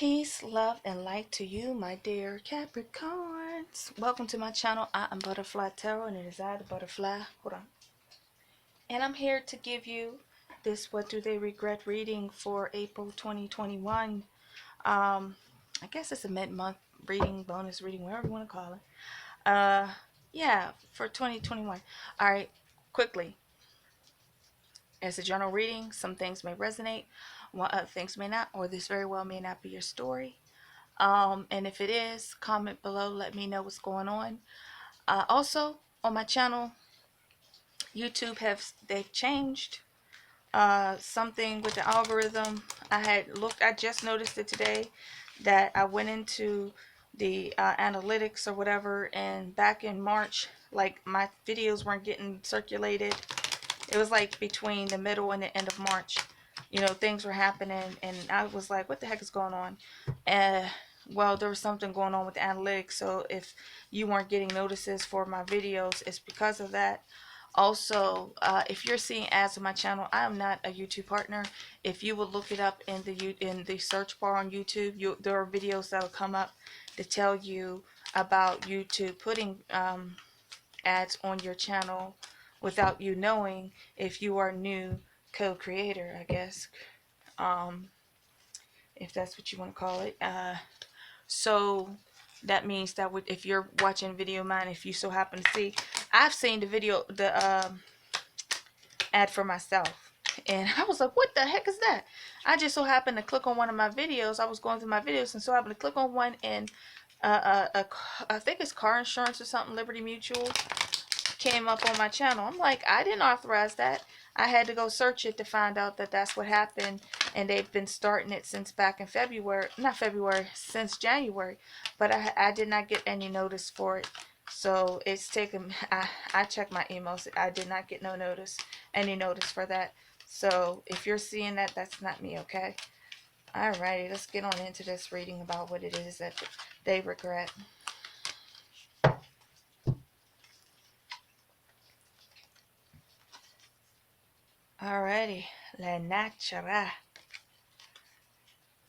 Peace, love, and light to you, my dear Capricorns. Welcome to my channel, EyeAmButterflyTarot, and it is I, the butterfly. Hold on. And I'm here to give you this What Do They Regret reading for April 2021. I guess it's a mid-month reading, bonus reading, whatever you want to call it. Yeah, for 2021. All right, quickly. As a general reading, some things may resonate, while other things may not, or this very well may not be your story. And if it is, comment below, let me know what's going on. Also, on my channel, YouTube they've changed something with the algorithm. I just noticed it today, that I went into the analytics or whatever, and back in March, like, my videos weren't getting circulated. It was like between the middle and the end of March, things were happening, and I was like, what the heck is going on? Well, there was something going on with the analytics, so if you weren't getting notices for my videos, it's because of that. Also, if you're seeing ads on my channel, I am not a YouTube partner. If you will look it up in the search bar on YouTube, there are videos that will come up to tell you about YouTube putting ads on your channel without you knowing, if you are new co-creator, I guess, if that's what you want to call it. So that means that if you're watching a video of mine, if you so happen to see, I've seen the ad for myself, and I was like, what the heck is that? I just so happened to click on one of my videos. I was going through my videos and so happened to click on one, and I think it's car insurance or something, Liberty Mutual, came up on my channel. I'm like, I didn't authorize that. I had to go search it to find out that that's what happened, and they've been starting it since back in since January, but I did not get any notice for it. So it's taken, I checked my emails, I did not get any notice for that. So if you're seeing that, that's not me, okay? Alrighty, let's get on into this reading about what it is that they regret. Alrighty, La Natura.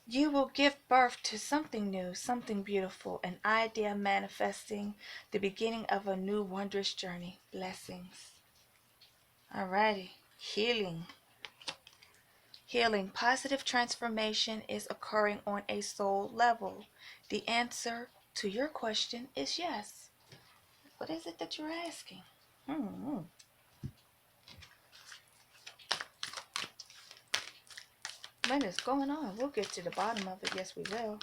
You will give birth to something new, something beautiful, an idea manifesting, the beginning of a new wondrous journey. Blessings. Alrighty, healing. Healing. Positive transformation is occurring on a soul level. The answer to your question is yes. What is it that you're asking? What is going on? We'll get to the bottom of it. Yes, we will.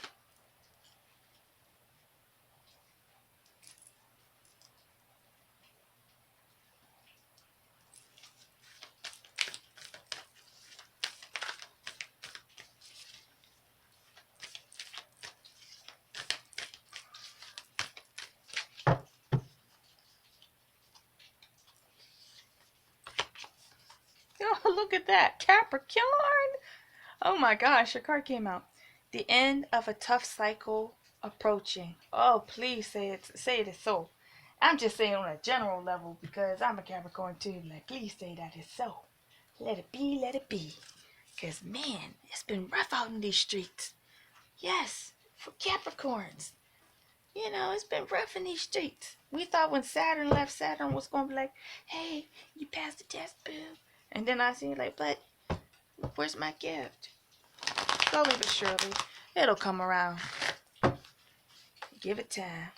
Oh, look at that. Capricorn. Oh my gosh, your card came out. The end of a tough cycle approaching. Oh, please say it is so. I'm just saying on a general level because I'm a Capricorn too. Like, please say that is so. Let it be, let it be. Because, man, it's been rough out in these streets. Yes, for Capricorns. It's been rough in these streets. We thought when Saturn left, Saturn was going to be like, hey, you passed the test, boo. And then I see like, but where's my gift? Slowly but surely, it'll come around. Give it time.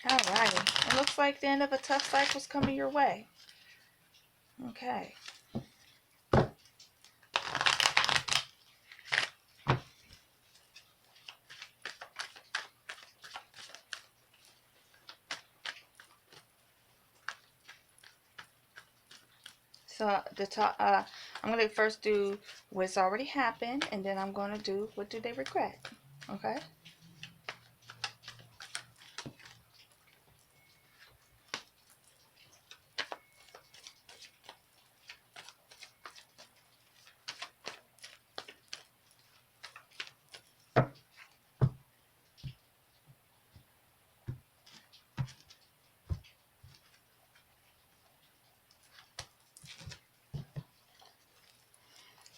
Alrighty. It looks like the end of a tough cycle's coming your way. Okay. So I'm going to first do what's already happened, and then I'm going to do what do they regret. Okay?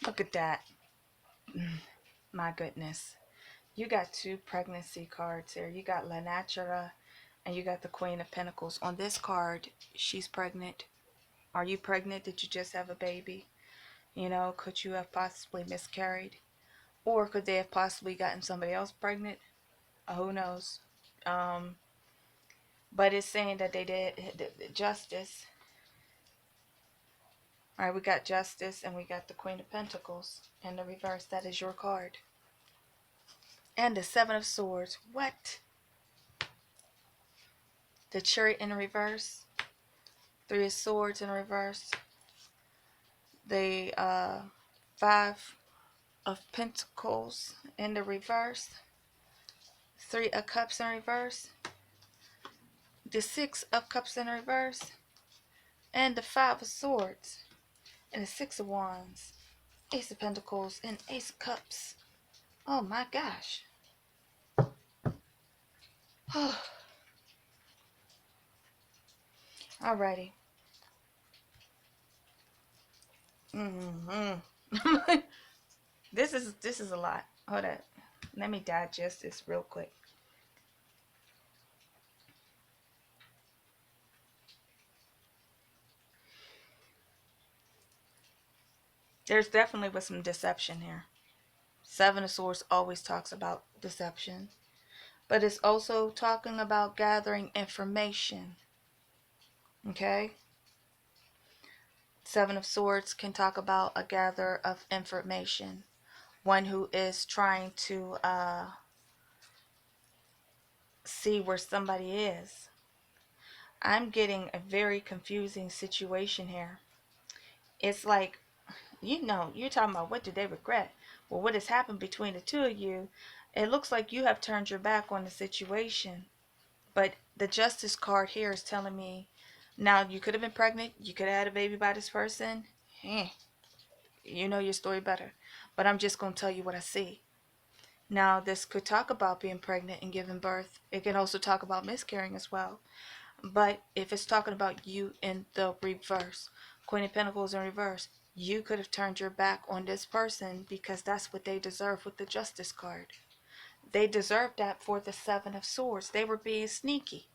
Look at that. My goodness. You got two pregnancy cards here. You got La Natura and you got the Queen of Pentacles. On this card, she's pregnant. Are you pregnant? Did you just have a baby? You know, could you have possibly miscarried? Or could they have possibly gotten somebody else pregnant? Who knows? Um, but it's saying that they did justice. All right, we got Justice and we got the Queen of Pentacles in the reverse. That is your card. And the Seven of Swords. What? The Chariot in the reverse. Three of Swords in reverse. The Five of Pentacles in the reverse. Three of Cups in reverse. The Six of Cups in reverse. And the Five of Swords. And the Six of Wands. Ace of Pentacles and Ace of Cups. Oh my gosh. Alrighty. This is a lot. Hold up. Let me digest this real quick. There's definitely was some deception here. Seven of Swords always talks about deception. But it's also talking about gathering information. Okay? Seven of Swords can talk about a gatherer of information. One who is trying to see where somebody is. I'm getting a very confusing situation here. It's like, you know, you're talking about what do they regret? Well, what has happened between the two of you? It looks like you have turned your back on the situation. But the Justice card here is telling me, now you could have been pregnant, you could have had a baby by this person. You know your story better. But I'm just going to tell you what I see. Now, this could talk about being pregnant and giving birth. It can also talk about miscarrying as well. But if it's talking about you in the reverse, Queen of Pentacles in reverse, you could have turned your back on this person because that's what they deserve with the Justice card. They deserved that for the Seven of Swords. They were being sneaky.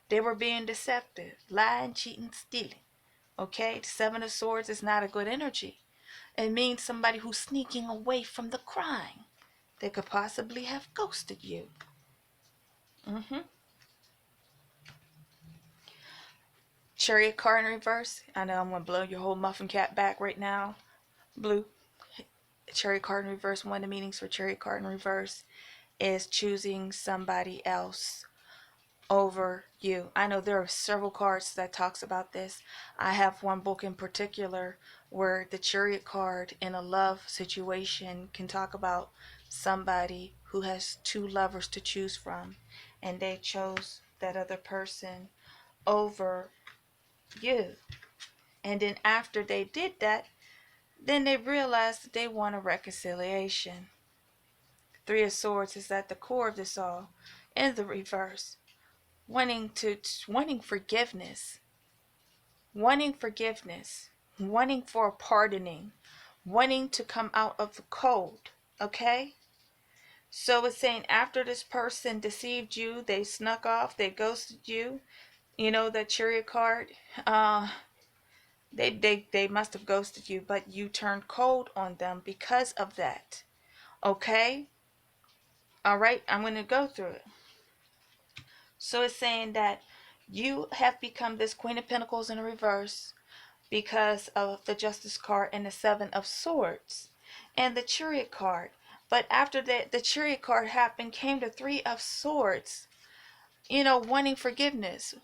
They were being deceptive, lying, cheating, stealing. Okay, the Seven of Swords is not a good energy. It means somebody who's sneaking away from the crime. They could possibly have ghosted you. Chariot card in reverse. I know I'm going to blow your whole muffin cap back right now. Blue. Chariot card in reverse. One of the meanings for Chariot card in reverse is choosing somebody else over you. I know there are several cards that talks about this. I have one book in particular where the Chariot card in a love situation can talk about somebody who has two lovers to choose from, and they chose that other person over you. And then after they did that, then they realized that they want a reconciliation. Three of Swords is at the core of this all. In the reverse, wanting forgiveness, wanting forgiveness, wanting for pardoning, wanting to come out of the cold. Okay? So it's saying after this person deceived you, they snuck off, they ghosted you. You know that Chariot card. They must have ghosted you, but you turned cold on them because of that. Okay? Alright, I'm going to go through it. So it's saying that you have become this Queen of Pentacles in reverse because of the Justice card and the Seven of Swords and the Chariot card. But after that, the Chariot card happened, came the Three of Swords. You know, wanting forgiveness.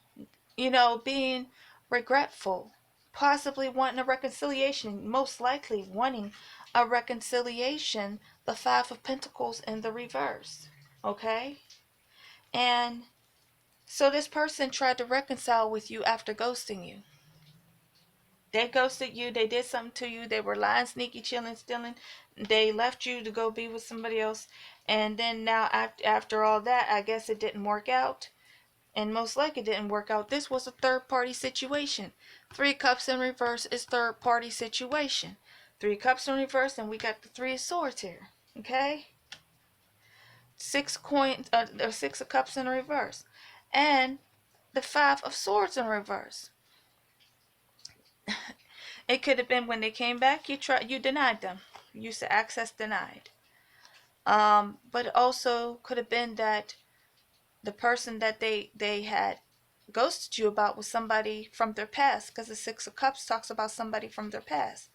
You know, being regretful. Possibly wanting a reconciliation. Most likely wanting a reconciliation. The Five of Pentacles in the reverse. Okay? And so this person tried to reconcile with you after ghosting you. They ghosted you. They did something to you. They were lying, sneaky, chilling, stealing. They left you to go be with somebody else. And then now after all that, I guess it didn't work out. And most likely it didn't work out. This was a third party situation. Three Cups in reverse is third party situation. Three of Cups in reverse, and we got the Three of Swords here. Okay? Six coins, or Six of Cups in reverse. And the Five of Swords in reverse. It could have been when they came back, you denied them. You said access denied. But it also could have been that the person that they had ghosted you about was somebody from their past, because the Six of Cups talks about somebody from their past.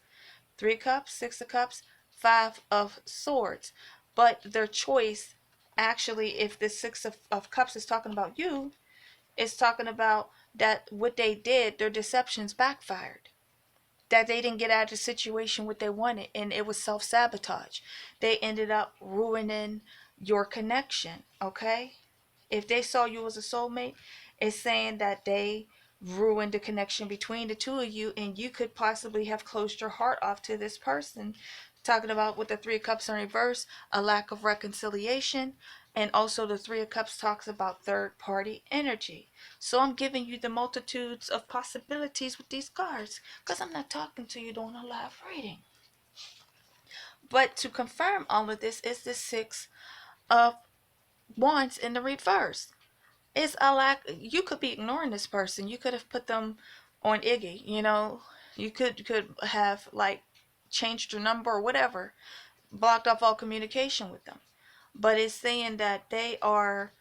Three of Cups, Six of Cups, Five of Swords. But their choice, actually, if the Six of Cups is talking about you, it's talking about that what they did, their deceptions backfired. That they didn't get out of the situation what they wanted, and it was self-sabotage. They ended up ruining your connection, okay? If they saw you as a soulmate, it's saying that they ruined the connection between the two of you, and you could possibly have closed your heart off to this person. Talking about with the Three of Cups in reverse, a lack of reconciliation, and also the Three of Cups talks about third-party energy. So I'm giving you the multitudes of possibilities with these cards, because I'm not talking to you during a live reading. But to confirm all of this is the Six of Wands in the reverse. It's a lack. You could be ignoring this person. You could have put them on Iggy. You could have like changed your number or whatever, blocked off all communication with them. But it's saying that they are.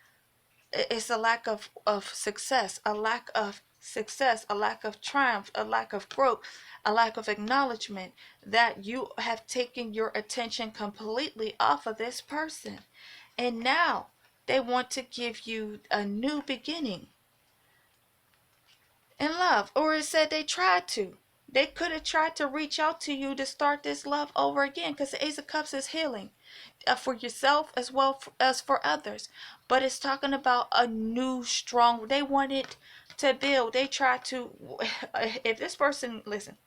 It's a lack of success, a lack of success, a lack of triumph, a lack of growth, a lack of acknowledgement, that you have taken your attention completely off of this person. And now they want to give you a new beginning in love. Or it said they tried to. They could have tried to reach out to you to start this love over again, because the Ace of Cups is healing for yourself as well as for others. But it's talking about a new, strong, they wanted to build. They tried to, if this person, listen,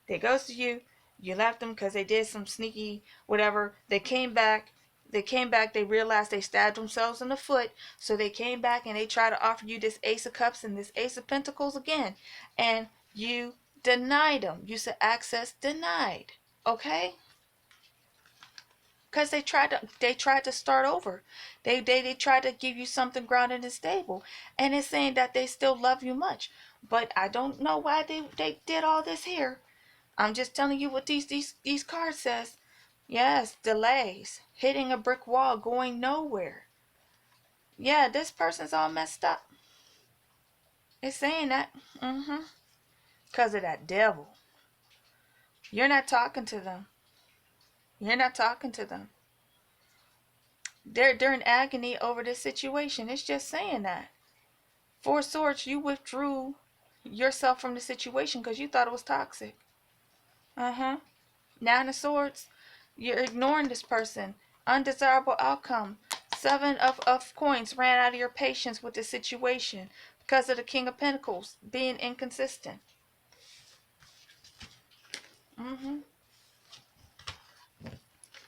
they goes to you, you left them because they did some sneaky whatever. They came back. They realized they stabbed themselves in the foot. So they came back and they tried to offer you this Ace of Cups and this Ace of Pentacles again. And you denied them. You said access denied. Okay? Because they tried to start over. They tried to give you something grounded and stable. And it's saying that they still love you much. But I don't know why they did all this here. I'm just telling you what these cards says. Yes, delays, hitting a brick wall, going nowhere. Yeah, this person's all messed up. It's saying that. Because of that devil. You're not talking to them. You're not talking to them. They're in agony over this situation. It's just saying that. Four of Swords, you withdrew yourself from the situation because you thought it was toxic. Nine of Swords, you're ignoring this person. Undesirable outcome. Seven of Coins, ran out of your patience with the situation because of the King of Pentacles being inconsistent.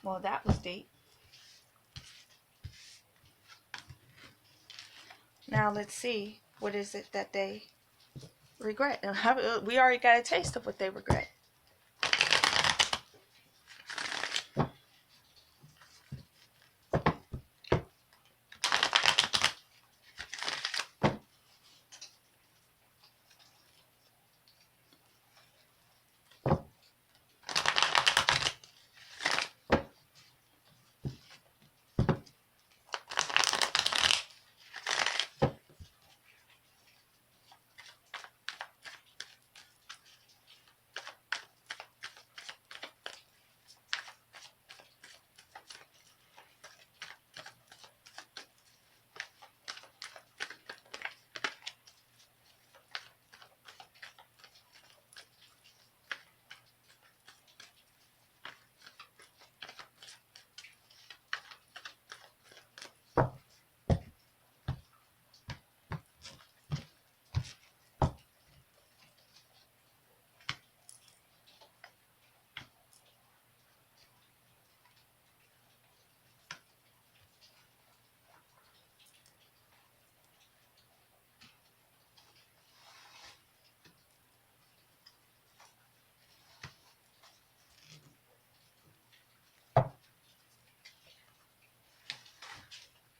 Well, that was deep. Now let's see, what is it that they regret? We already got a taste of what they regret.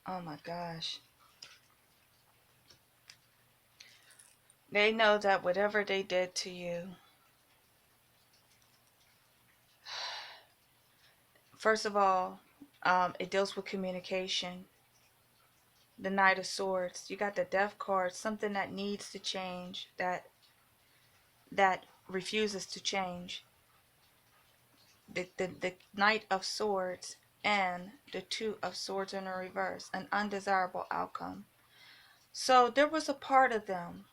Oh my gosh. They know that whatever they did to you, first of all, it deals with communication. The Knight of Swords. You got the Death card. Something that needs to change. That refuses to change. The Knight of Swords and the Two of Swords in a reverse. An undesirable outcome. So there was a part of them.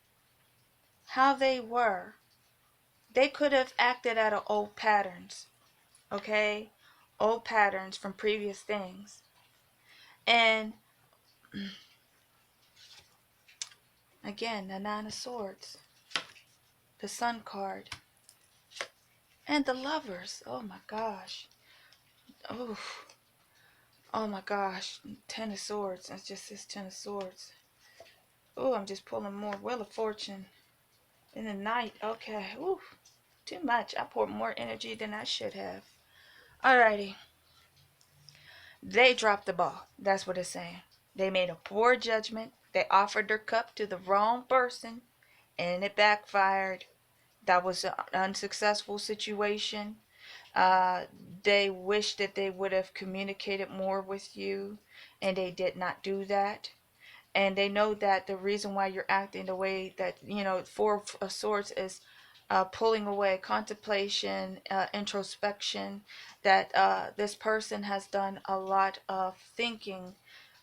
How they were. They could have acted out of old patterns. Okay? Old patterns from previous things. And again, the Nine of Swords. The Sun card. And the Lovers. Oh my gosh. Oh. Oh my gosh. Ten of Swords. That's just this Ten of Swords. Oh, I'm just pulling more. Wheel of Fortune. In the night. Okay. Ooh. Too much. I poured more energy than I should have. Alrighty. They dropped the ball. That's what it's saying. They made a poor judgment. They offered their cup to the wrong person. And it backfired. That was an unsuccessful situation. Uh, they wish that they would have communicated more with you. And they did not do that. And they know that the reason why you're acting the way that, Four of Swords is pulling away, contemplation, introspection, that this person has done a lot of thinking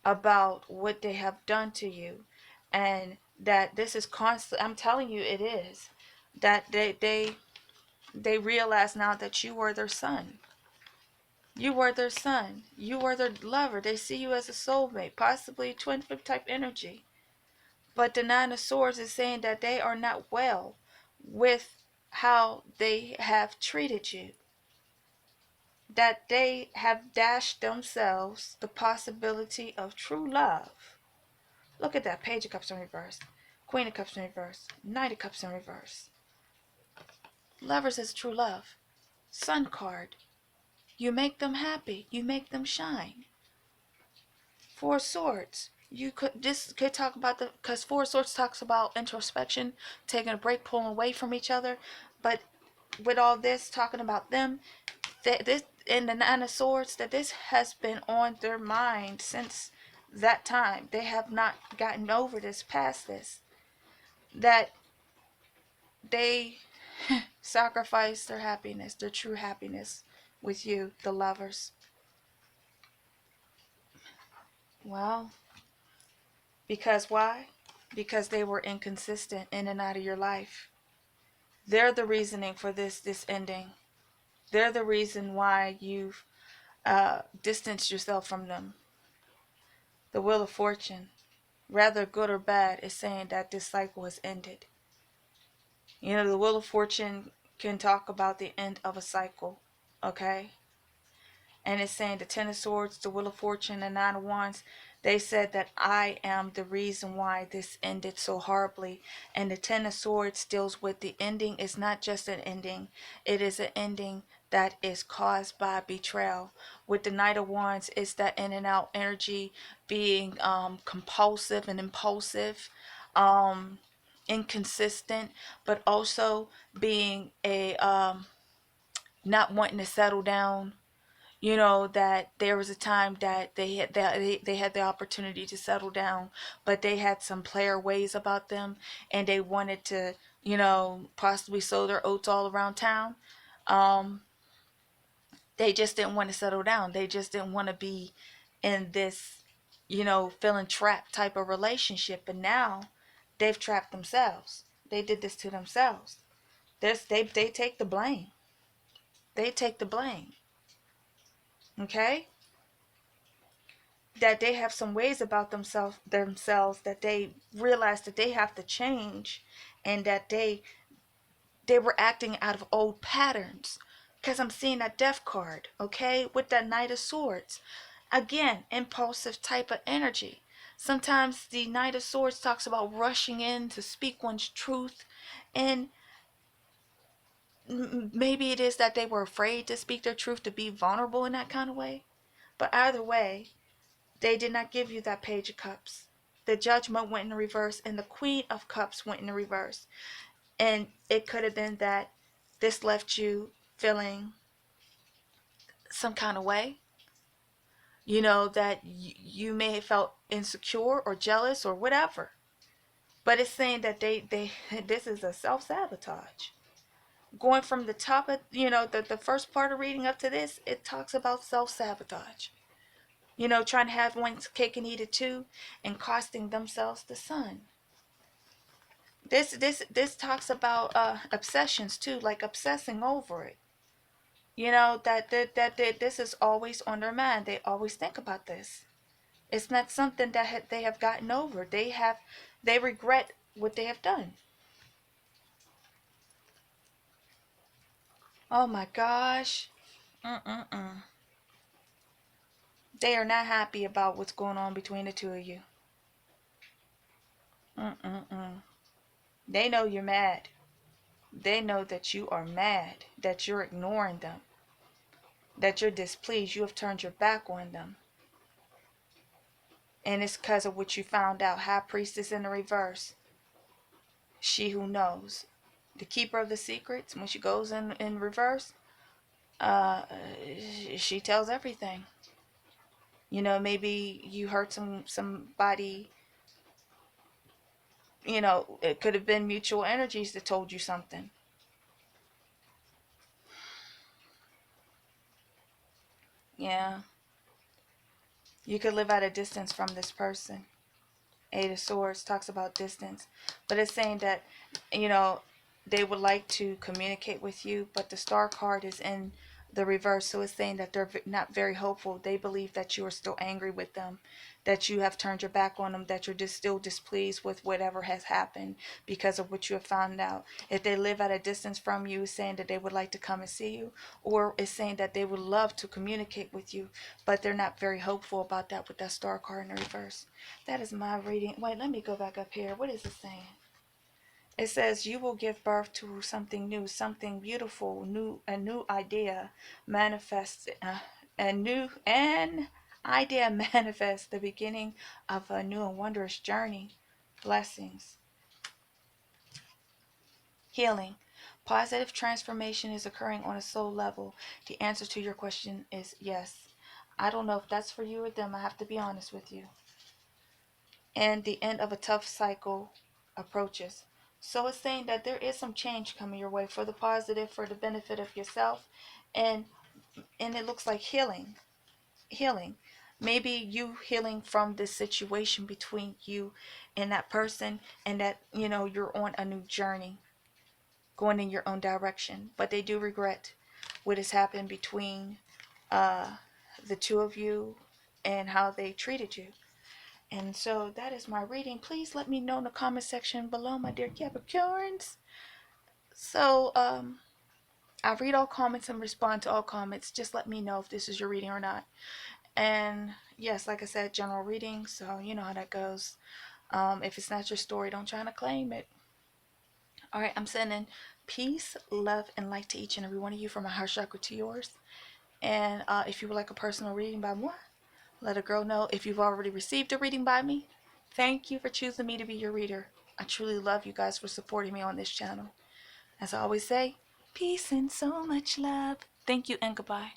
about what they have done to you, and that this is constant. I'm telling you, it is that they realize now that you were their son. You were their son. You were their lover. They see you as a soulmate, possibly twin flip type energy. But the Nine of Swords is saying that they are not well with how they have treated you. That they have dashed themselves the possibility of true love. Look at that. Page of Cups in reverse. Queen of Cups in reverse. Knight of Cups in reverse. Lovers is true love. Sun card. You make them happy. You make them shine. Four Swords. This could talk about because Four Swords talks about introspection, taking a break, pulling away from each other. But with all this talking about them, this in the Nine of Swords, that this has been on their mind since that time. They have not gotten over this, past this. That they sacrificed their happiness, their true happiness, with you, the lovers. Well, because why? Because they were inconsistent in and out of your life. They're the reasoning for this ending. They're the reason why you've distanced yourself from them. The Wheel of Fortune, rather good or bad, is saying that this cycle has ended. The Wheel of Fortune can talk about the end of a cycle, okay? And it's saying the Ten of Swords, the Wheel of Fortune, and Nine of Wands, they said that I am the reason why this ended so horribly. And the Ten of Swords deals with the ending. It's not just an ending. It is an ending that is caused by betrayal. With the Knight of Wands, it's that in and out energy, being compulsive and impulsive, inconsistent, but also being a not wanting to settle down. That there was a time that they had the opportunity to settle down, but they had some player ways about them, and they wanted to, possibly sow their oats all around town. They just didn't want to settle down. They just didn't want to be in this, feeling trapped type of relationship. And now they've trapped themselves. They did this to themselves. They take the blame. They take the blame. Okay? That they have some ways about themselves that they realize that they have to change, and that they were acting out of old patterns. Because I'm seeing that Death card, okay, with that Knight of Swords. Again, impulsive type of energy. Sometimes the Knight of Swords talks about rushing in to speak one's truth, and maybe it is that they were afraid to speak their truth, to be vulnerable in that kind of way. But either way, They did not give you that Page of Cups. The Judgment went in reverse, and the Queen of Cups went in reverse. And it could have been that this left you feeling some kind of way. You know, that you may have felt insecure or jealous or whatever. But it's saying that they this is a self-sabotage. Going from the top of, the first part of reading up to this, it talks about self-sabotage. Trying to have one cake and eat it too, and costing themselves the sun. This talks about obsessions too, like obsessing over it. That this is always on their mind. They always think about this. It's not something that they have gotten over. They regret what they have done. Oh my gosh. Mm-mm-mm. They are not happy about what's going on between the two of you. Mm-mm-mm. They know you're mad. They know that you are mad, that you're ignoring them, that you're displeased. You have turned your back on them. And it's because of what you found out. High Priestess in the reverse. She who knows. The keeper of the secrets, when she goes in reverse, uh, she tells everything. Maybe you hurt somebody. It could have been mutual energies that told you something. Yeah. You could live at a distance from this person. Eight of Swords talks about distance. But it's saying that, they would like to communicate with you, but the Star card is in the reverse. So it's saying that they're not very hopeful. They believe that you are still angry with them, that you have turned your back on them, that you're just still displeased with whatever has happened because of what you have found out. If they live at a distance from you, it's saying that they would like to come and see you, or it's saying that they would love to communicate with you, but they're not very hopeful about that with that Star card in the reverse. That is my reading. Wait, let me go back up here. What is it saying? It says you will give birth to something new, something beautiful, a new idea manifests, an idea manifests the beginning of a new and wondrous journey. Blessings. Healing. Positive transformation is occurring on a soul level. The answer to your question is yes. I don't know if that's for you or them. I have to be honest with you. And the end of a tough cycle approaches. So it's saying that there is some change coming your way for the positive, for the benefit of yourself, and it looks like healing. Maybe you healing from this situation between you and that person, and that you're on a new journey, going in your own direction. But they do regret what has happened between the two of you and how they treated you. And so that is my reading. Please let me know in the comment section below, my dear Capricorns. So, I read all comments and respond to all comments. Just let me know if this is your reading or not. And yes, like I said, general reading, so you know how that goes. If it's not your story, don't try to claim it. Alright, I'm sending peace, love, and light to each and every one of you, from my heart chakra to yours. And if you would like a personal reading by moi, let a girl know. If you've already received a reading by me, thank you for choosing me to be your reader. I truly love you guys for supporting me on this channel. As I always say, peace and so much love. Thank you and goodbye.